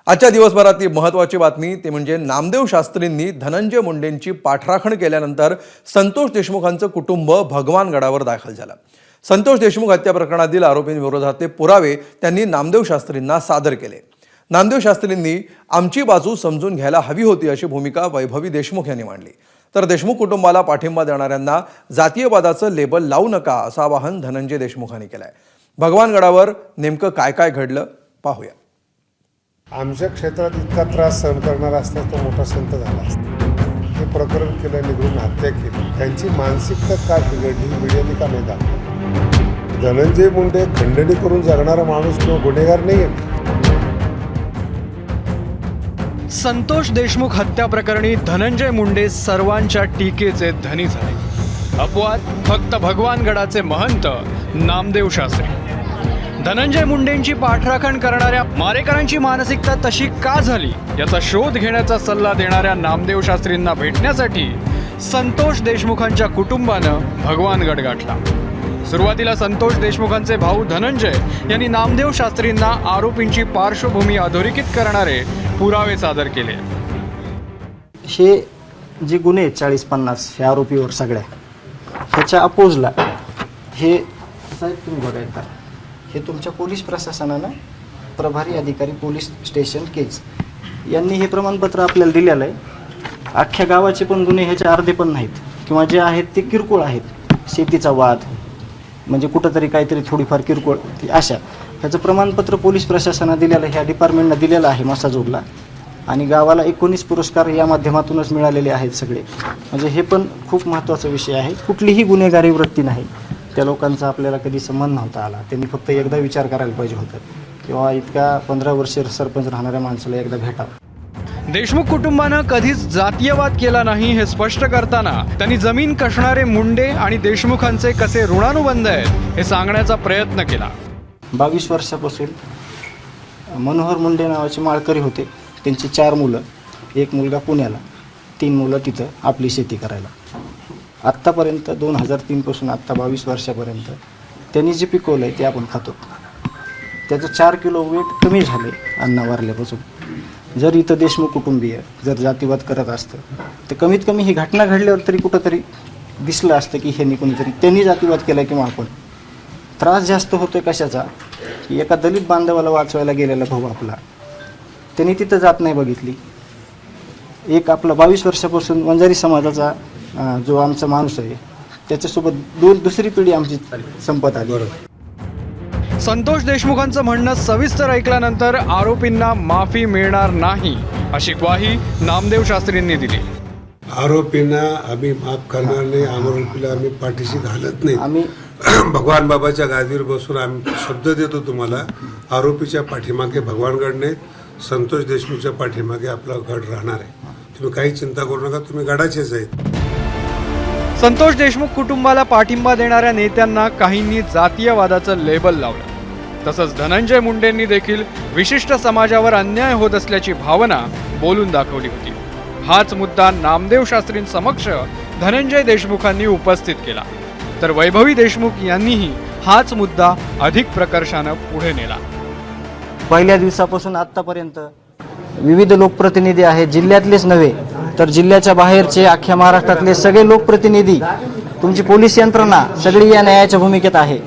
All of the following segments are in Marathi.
आजच्या दिवसभरातली महत्त्वाची बातमी ते म्हणजे नामदेव शास्त्रींनी धनंजय मुंडेंची पाठराखण केल्यानंतर संतोष देशमुखांचं कुटुंब भगवानगडावर दाखल झालं। संतोष देशमुख हत्या प्रकरणातील आरोपींविरोधातले पुरावे त्यांनी नामदेव शास्त्रींना सादर केले। नामदेव शास्त्रींनी आमची बाजू समजून घ्यायला हवी होती अशी भूमिका वैभवी देशमुख यांनी मांडली। तर देशमुख कुटुंबाला पाठिंबा देणाऱ्यांना जातीयवादाचं लेबल लावू नका असं आवाहन धनंजय देशमुखांनी केलंय। भगवानगडावर नेमकं काय काय घडलं पाहूया। आमच्या क्षेत्रात इतका त्रास सहन करणारा असता तो मोठा संत झाला असता। हे प्रकरण केलं, निघून हत्या केली, त्यांची मानसिकता का बिघडली, मीडियाने का नाही दाखवलं? धनंजय मुंडे खंडणी करून जगणारा माणूस किंवा गुन्हेगार नाही आहे। संतोष देशमुख हत्या प्रकरणी धनंजय मुंडे सर्वांच्या टीकेचे धनी झाले। अपवाद फक्त भगवानगडाचे महंत नामदेव शास्त्री। धनंजय मुंडेंची पाठराखण करणाऱ्या मारेकरांची मानसिकता तशी का झाली याचा शोध घेण्याचा सल्ला देणाऱ्या नामदेव शास्त्रींना भेटण्यासाठी संतोष देशमुखांच्या कुटुंबानं भगवानगड गाठला। सुरुवातीला संतोष देशमुखांचे भाऊ धनंजय यांनी नामदेव शास्त्रींना आरोपींची पार्श्वभूमी अधोरेखित करणारे पुरावे सादर केले। हे जे गुन्हे 40-50 हे आरोपीवर सगळ्या ह्याच्या अपोजला हे साहेब तुम्ही बघायचा हे तुमच्या पोलीस प्रशासनानं प्रभारी अधिकारी पोलीस स्टेशन केज यांनी हे प्रमाणपत्र आपल्याला दिलेलं आहे। अख्ख्या गावाचे पण गुन्हे ह्याचे अर्धे पण नाहीत किंवा जे आहेत ते किरकोळ आहेत। शेतीचा वाद म्हणजे कुठंतरी काहीतरी थोडीफार किरकोळ अशा ह्याचं प्रमाणपत्र पोलीस प्रशासनानं दिलेलं ह्या डिपार्टमेंटनं दिलेलं आहे मसाजोगला। आणि गावाला 19 पुरस्कार या माध्यमातूनच मिळालेले आहेत सगळे। म्हणजे हे पण खूप महत्त्वाचा विषय आहे। कुठलीही गुन्हेगारी वृत्ती नाही, त्या लोकांचा आपल्याला कधी संबंध नव्हता आला। त्यांनी फक्त एकदा विचार करायला पाहिजे होतं किंवा इतका 15 वर्ष सरपंच राहणाऱ्या माणसाला एकदा भेटावं। देशमुख कुटुंबानं कधीच जातीयवाद केला नाही हे स्पष्ट करताना त्यांनी जमीन कसणारे मुंडे आणि देशमुखांचे कसे ऋणानुबंध आहेत हे सांगण्याचा प्रयत्न केला। 22 वर्षापासून मनोहर मुंडे नावाचे माळकरी होते। त्यांची 4 मुलं, एक मुलगा पुण्याला, 3 मुलं तिथं आपली शेती करायला। आत्तापर्यंत 2003 पासून आत्ता 22 वर्षापर्यंत त्यांनी जे पिकवलं आहे ते आपण खातो। त्याचं 4 किलो वेट कमी झाले अन्न वारल्यापासून। जर इथं देशमुख कुटुंबीय जर जातीवाद करत असतं तर कमीत कमी ही घटना घडल्यावर तरी कुठंतरी दिसलं असतं की ह्यांनी कोणीतरी त्यांनी जातीवाद केला किंवा आपण। त्रास जास्त होतोय कशाचा की एका दलित बांधवाला वाचवायला गेलेला भाऊ आपला त्यांनी तिथं जात नाही बघितली। एक आपला 22 वर्षापासून वंजारी समाजाचा जो आमचा माणूस आहे त्याच्यासोबत दुसरी पिढी आमची संपत आली। संतोष देशमुखांचं म्हणणं सविस्तर ऐकल्यानंतर आरोपींना माफी मिळणार नाही अशी ग्वाही नामदेव शास्त्रींनी दिली। आरोपींना आम्ही माफ करणार नाही, आरोपीला आम्ही पाठीशी घालत नाही। आम्ही भगवान बाबाच्या गादीवर बसून आम्ही शब्द देतो तुम्हाला, आरोपीच्या पाठीमागे भगवानगड नाही, संतोष देशमुखच्या पाठीमागे आपला गड राहणार आहे। तुम्ही काही चिंता करू नका, तुम्ही गडाचेच आहेत। संतोष देशमुख कुटुंबाला पाठिंबा देणाऱ्या नेत्यांना काहींनी जातीयवादाचं लेबल लावलं। तसंच धनंजय मुंडेंनी देखील विशिष्ट समाजावर अन्याय होत असल्याची भावना बोलून दाखवली होती। हाच मुद्दा नामदेव शास्त्रींसमक्ष धनंजय देशमुखांनी उपस्थित केला, तर वैभवी देशमुख यांनीही हाच मुद्दा अधिक प्रकर्षानं पुढे नेला। पहिल्या दिवसापासून आत्तापर्यंत विविध लोकप्रतिनिधी आहेत, जिल्ह्यातलेच नव्हे तर जिल्ह्याच्या बाहेरचे अख्ख्या महाराष्ट्रातले सगळे लोकप्रतिनिधी, तुमची पोलीस यंत्रणा सगळी या न्यायाच्या भूमिकेत आहे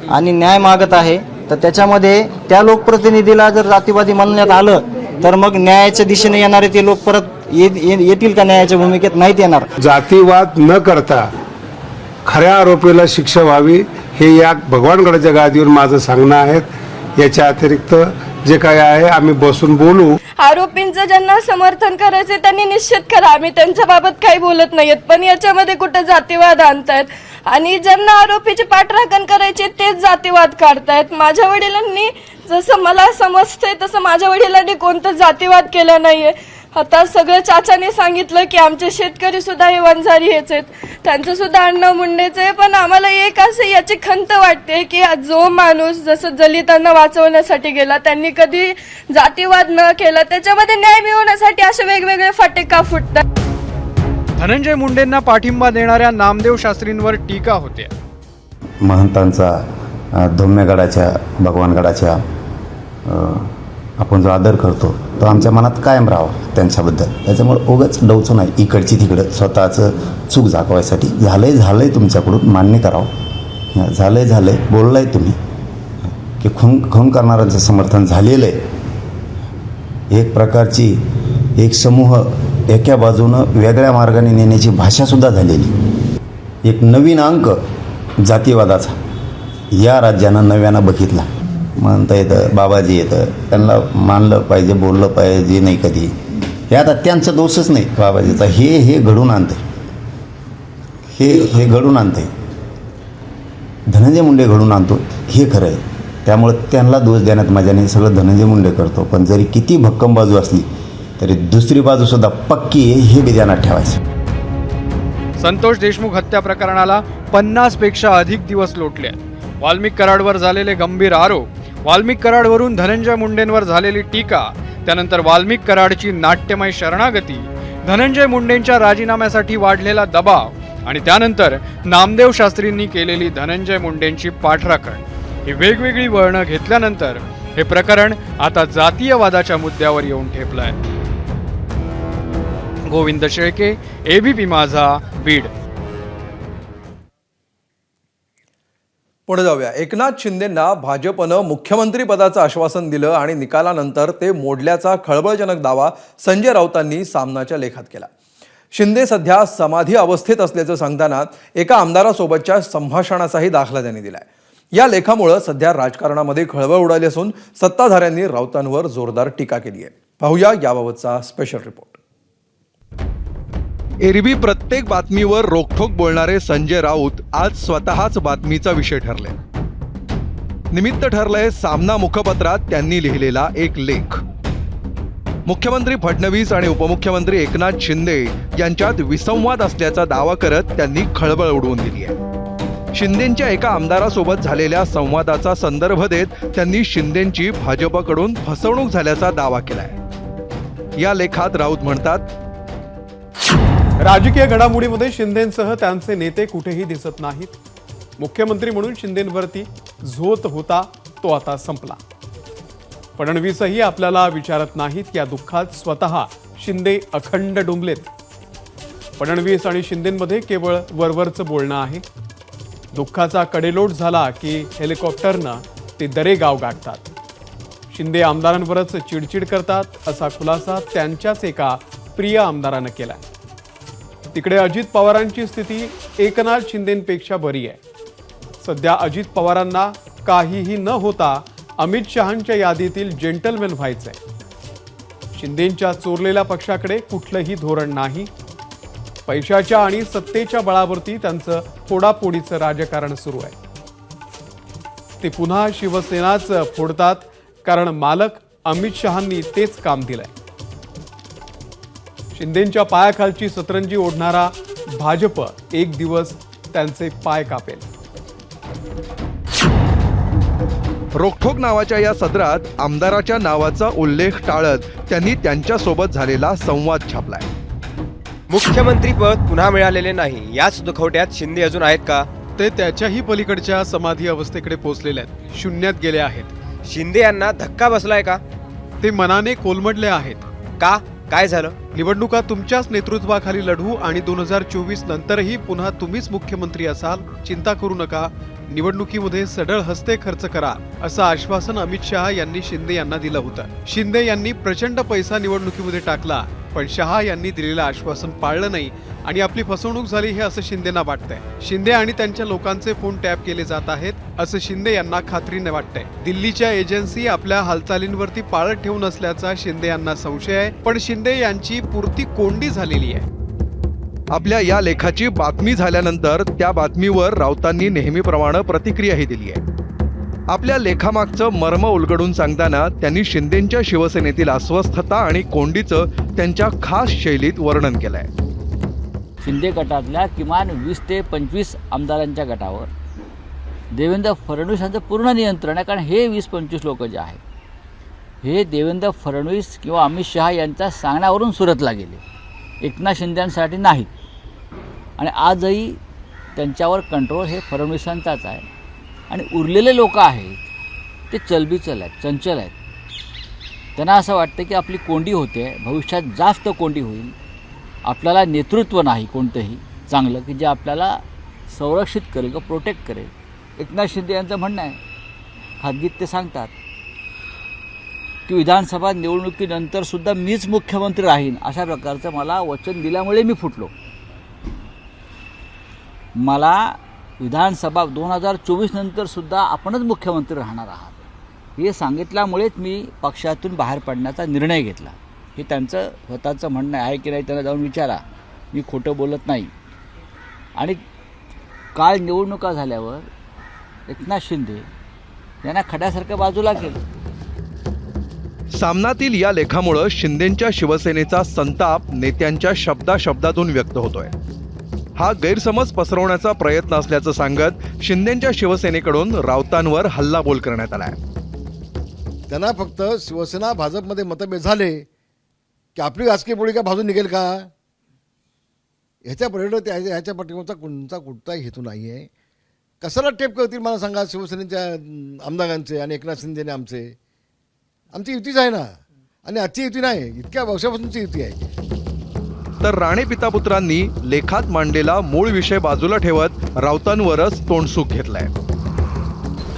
आणि न्याय मागत आहे। तर त्याच्यामध्ये त्या लोकप्रतिनिधीला जर जातीवादी म्हणण्यात आलं तर मग न्यायाच्या दिशेने येणारे ते लोक परत येतील का न्यायाच्या भूमिकेत? नाहीत येणार। जातीवाद न करता खऱ्या आरोपीला शिक्षा व्हावी हे या भगवानगडाच्या गादीवर माझं सांगणं आहे। याच्या अतिरिक्त जे काय आहे आम्ही बसून बोलू। आरोपींचं ज्यांना समर्थन करायचे त्यांनी निश्चित करा, आम्ही त्यांच्या बाबत काही बोलत नाहीत, पण याच्यामध्ये कुठे जातीवाद आणतायत आणि ज्यांना आरोपीची पाठराखण करायची तेच जातीवाद काढतायत। माझ्या वडिलांनी जसं मला समजतंय तसं माझ्या वडिलांनी कोणतं जातीवाद केला नाहीये। आता सगळं चाचाने सांगितलं की आमचे शेतकरी सुद्धा हे वंजारी हेच आहेत, त्यांचं सुद्धा अण्णा मुंडेच आहे। पण आम्हाला एक असं याची खंत वाटते की जो माणूस जसं दलितांना वाचवण्यासाठी गेला त्यांनी कधी जातीवाद न केला, त्याच्यामध्ये न्याय मिळवण्यासाठी असे वेगवेगळे फाटे का फुटतात? धनंजय मुंडेंना पाठिंबा देणाऱ्या नामदेव शास्त्रींवर टीका होते। महंतांचा धोम्यगडाच्या भगवानगडाच्या आपण जो आदर करतो तो आमच्या मनात कायम राहावा त्यांच्याबद्दल. त्याच्यामुळे उगाच डवचू नाही इकडची तिकडं स्वतःचं चूक झाकवायसाठी. झालंय तुमच्याकडून मान्य करावं. झालंय बोललाय तुम्ही की खून करणाऱ्यांचं समर्थन झालेलं आहे. एक प्रकारची एक समूह एका बाजूनं वेगळ्या मार्गाने नेण्याची भाषासुद्धा झालेली. एक नवीन अंक जातीवादाचा या राज्यानं नव्यानं बघितला. म्हणता येतं बाबाजी येतं, त्यांना मानलं पाहिजे, बोललं पाहिजे नाही कधी. हे आता त्यांचं दोषच नाही बाबाजीचा. हे घडून आणतं हे घडून आणतं धनंजय मुंडे घडून आणतो हे खरं आहे. त्यामुळे त्यांना दोष देण्यात मजा नाही. सगळं धनंजय मुंडे करतो. पण जरी किती भक्कम बाजू असली तरी दुसरी बाजूसुद्धा पक्की आहे हे बी ध्यानात ठेवायचं. संतोष देशमुख हत्या प्रकरणाला 50 पेक्षा अधिक दिवस लोटले. वाल्मिक कराडवर झालेले गंभीर आरोप, वाल्मिक कराडवरून धनंजय मुंडेंवर झालेली टीका, त्यानंतर वाल्मिक कराडची नाट्यमय शरणागती, धनंजय मुंडेंच्या राजीनाम्यासाठी वाढलेला दबाव आणि त्यानंतर नामदेव शास्त्रींनी केलेली धनंजय मुंडेंची पाठराखण ही वेगवेगळी वळणं घेतल्यानंतर हे प्रकरण आता जातीयवादाच्या मुद्द्यावर येऊन ठेपलंय. गोविंद शेळके, ABP माझा, बीड. पुढे जाऊया. एकनाथ शिंदेंना भाजपनं मुख्यमंत्री पदाचं आश्वासन दिलं आणि निकालानंतर ते मोडल्याचा खळबळजनक दावा संजय राऊतांनी सामनाच्या लेखात केला. शिंदे सध्या समाधी अवस्थेत असल्याचं सांगताना एका आमदारासोबतच्या संभाषणाचाही दाखला त्यांनी दिलाय. या लेखामुळे सध्या राजकारणामध्ये खळबळ उडाली असून सत्ताधाऱ्यांनी राऊतांवर जोरदार टीका केली आहे. पाहूया याबाबतचा स्पेशल रिपोर्ट. एरवी प्रत्येक बातमीवर रोखठोक बोलणारे संजय राऊत आज स्वतःच बातमीचा विषय ठरले. निमित्त ठरलंय सामना मुखपत्रात त्यांनी लिहिलेला एक लेख. मुख्यमंत्री फडणवीस आणि उपमुख्यमंत्री एकनाथ शिंदे यांच्यात विसंवाद असल्याचा दावा करत त्यांनी खळबळ उडवून दिली आहे. शिंदेंच्या एका आमदारासोबत झालेल्या संवादाचा संदर्भ देत त्यांनी शिंदेंची भाजपकडून फसवणूक झाल्याचा दावा केलाय. या लेखात राऊत म्हणतात, राजकीय घडामोडीमध्ये शिंदेंसह त्यांचे नेते कुठेही दिसत नाहीत. मुख्यमंत्री म्हणून शिंदेंवरती झोत होता तो आता संपला. फडणवीसही आपल्याला विचारत नाहीत. या दुःखात स्वतः शिंदे अखंड डुंबलेत. फडणवीस आणि शिंदेंमध्ये केवळ वरवरचं बोलणं आहे. दुःखाचा कडेलोट झाला की हेलिकॉप्टरनं ते दरेगाव गाठतात. शिंदे आमदारांवरच चिडचिड करतात असा खुलासा त्यांच्याच एका प्रिय आमदारानं केला. तिकडे अजित पवारांची स्थिती एकनाथ शिंदेंपेक्षा बरी आहे. सध्या अजित पवारांना काहीही न होता अमित शहांच्या यादीतील जेंटलमॅन व्हायचंय. शिंदेंच्या चोरलेल्या पक्षाकडे कुठलंही धोरण नाही. पैशाच्या आणि सत्तेच्या बळावरती त्यांचं फोडाफोडीचं राजकारण सुरू आहे. ते पुन्हा शिवसेनाच फोडतात कारण मालक अमित शहांनी तेच काम दिलंय. शिंदेंच्या पायाखालची सतरंजी ओढणारा भाजप एक दिवस त्यांचे पाय कापेल. रोखठोक नावाच्या या सदरात आमदाराच्या नावाचा उल्लेख टाळत त्यांनी त्यांच्यासोबत झालेला संवाद छापलाय. मुख्यमंत्रीपद पुन्हा मिळालेले नाही याच दुखवट्यात शिंदे अजून आहेत का? ते त्याच्याही पलीकडच्या समाधी अवस्थेकडे पोहोचलेले आहेत, शून्यात गेले आहेत. शिंदे यांना धक्का बसलाय का? ते मनाने कोलमडले आहेत. का? काय झालं? निवडणुका तुमच्याच नेतृत्वाखाली लढवू आणि 2024 नंतरही पुन्हा तुम्हीच मुख्यमंत्री असाल, चिंता करू नका. निवडणुकीमध्ये सढळ हस्ते खर्च करा असं आश्वासन अमित शहा यांनी शिंदे यांना दिलं होतं. शिंदे यांनी प्रचंड पैसा निवडणुकीमध्ये टाकला, पण शहा यांनी दिलेलं आश्वासन पाळलं नाही आणि आपली फसवणूक झाली हे असं शिंदेंना वाटतंय. शिंदे आणि त्यांच्या लोकांचे फोन टॅप केले जात आहेत असं शिंदे यांना खात्रीने वाटतंय. दिल्लीच्या एजन्सी आपल्या हालचालींवरती पाळत ठेवून असल्याचा शिंदे यांना संशय आहे, पण शिंदे यांची पुरती कोंडी झालेली आहे. आपल्या या लेखाची बातमी झाल्यानंतर त्या बातमीवर राऊतांनी नेहमीप्रमाणे प्रतिक्रियाही दिली आहे. आपल्या लेखामागचं मर्म उलगडून सांगताना त्यांनी शिंदेंच्या शिवसेनेतील अस्वस्थता आणि कोंडीचं त्यांच्या खास शैलीत वर्णन केलंय. शिंदे गटातल्या किमान 20 ते 25 आमदारांच्या गटावर देवेंद्र फडणवीसांचं पूर्ण नियंत्रण आहे. कारण हे 20-25 लोक जे आहेत हे देवेंद्र फडणवीस किंवा अमित शहा यांच्या सांगण्यावरून सुरतला गेले, एकनाथ शिंदेसाठी नाहीत. आणि आजही त्यांच्यावर कंट्रोल हे फडणवीसांचाच आहे. आणि उरलेले लोक आहेत ते चलबिचल आहेत, चंचल आहेत. त्यांना असं वाटतं की आपली कोंडी होते, भविष्यात जास्त कोंडी होईल, आपल्याला नेतृत्व नाही कोणतंही चांगलं की जे आपल्याला संरक्षित करेल किंवा प्रोटेक्ट करेल. एकनाथ शिंदे यांचं म्हणणं आहे, खाजगीत ते सांगतात की विधानसभा निवडणुकीनंतरसुद्धा मीच मुख्यमंत्री राहीन, अशा प्रकारचं मला वचन दिल्यामुळे मी फुटलो. मला विधानसभा 2024 नंतरसुद्धा आपणच मुख्यमंत्री राहणार आहात हे सांगितल्यामुळेच मी पक्षातून बाहेर पडण्याचा निर्णय घेतला. हे त्यांचं स्वतःचं म्हणणं आहे की नाही त्यांना जाऊन विचारा, मी खोटं बोलत नाही. आणि काल निवडणुका झाल्यावर एकनाथ शिंदे यांना खड्यासारखं बाजूला केलं. सामनातील या लेखामुळं शिंदेंच्या शिवसेनेचा संताप नेत्यांच्या शब्दातून व्यक्त होतोय. हा गैरसमज पसरवण्याचा प्रयत्न असल्याचं सांगत शिंदेंच्या शिवसेनेकडून राऊतांवर हल्लाबोल करण्यात आलाय. त्यांना फक्त शिवसेना भाजपमध्ये मतभेद झाले की आपली राजकीय भूमिका भाजून निघेल का, ह्याच्या पर्यंत ह्याच्या पाठीमागचा कुठचाही हेतू नाही आहे. कशाला टेप करतील मला सांगा शिवसेनेच्या आमदारांचे आणि एकनाथ शिंदेने आमची युतीच आहे ना. आणि आजची युती नाही, इतक्या वर्षापासूनची युती आहे. तर राणे पितापुत्रांनी लेखात मांडलेला मूळ विषय बाजूला ठेवत राऊतांवरच तोंडसूक घेतलाय.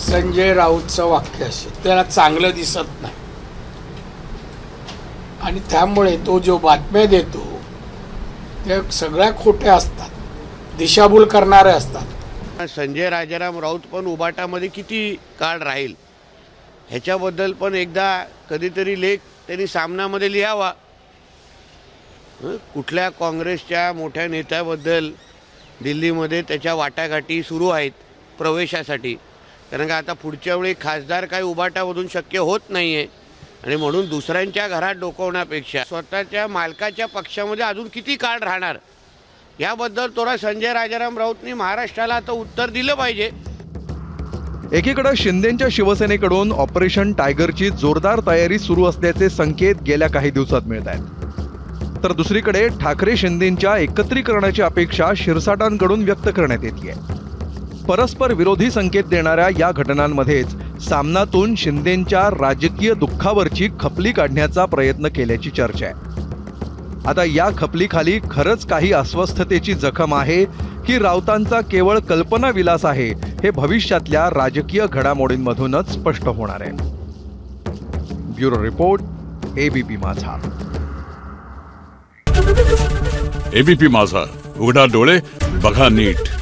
संजय राऊतचं वाक्य असे त्याला चांगलं दिसत नाही आणि त्यामुळे तो जो बातम्या देतो त्या सगळ्या खोट्या असतात, दिशाभूल करणारे असतात. संजय राजाराम राऊत पण उबाटामध्ये किती काळ राहील ह्याच्याबद्दल पण एकदा कधीतरी लेख त्यांनी सामनामध्ये लिहावा. कुठल्या काँग्रेसच्या मोठ्या नेत्याबद्दल दिल्लीमध्ये त्याच्या वाटाघाटी सुरू आहेत प्रवेशासाठी, कारण का आता पुढच्या वेळी खासदार काही उबाटामधून शक्य होत नाही आहे. आणि म्हणून दुसऱ्यांच्या घरात डोकवण्यापेक्षा स्वतःच्या मालकाच्या पक्षामध्ये अजून किती काळ राहणार याबद्दल थोडा संजय राजाराम राऊतनी महाराष्ट्राला आता उत्तर दिलं पाहिजे. एकीकडे शिंदेंच्या शिवसेनेकडून ऑपरेशन टायगरची जोरदार तयारी सुरू असल्याचे संकेत गेल्या काही दिवसात मिळत आहेत. तर दुसरीकडे ठाकरे शिंदेंच्या एकत्रीकरणाची अपेक्षा शिरसाटांकडून व्यक्त करण्यात येते. परस्पर विरोधी संकेत देणाऱ्या या घटनांमध्येच सामनातून शिंदेंच्या राजकीय दुःखावरची खपली काढण्याचा प्रयत्न केल्याची चर्चा आहे. आता या खपलीखाली खरंच काही अस्वस्थतेची जखम आहे की राऊतांचा केवळ कल्पनाविलास आहे, हे भविष्यातल्या राजकीय घडामोडींमधूनच स्पष्ट होणार आहे. ब्युरो रिपोर्ट, एबीपी माझा. एबीपी माझा, उघडा डोळे बघा नीट.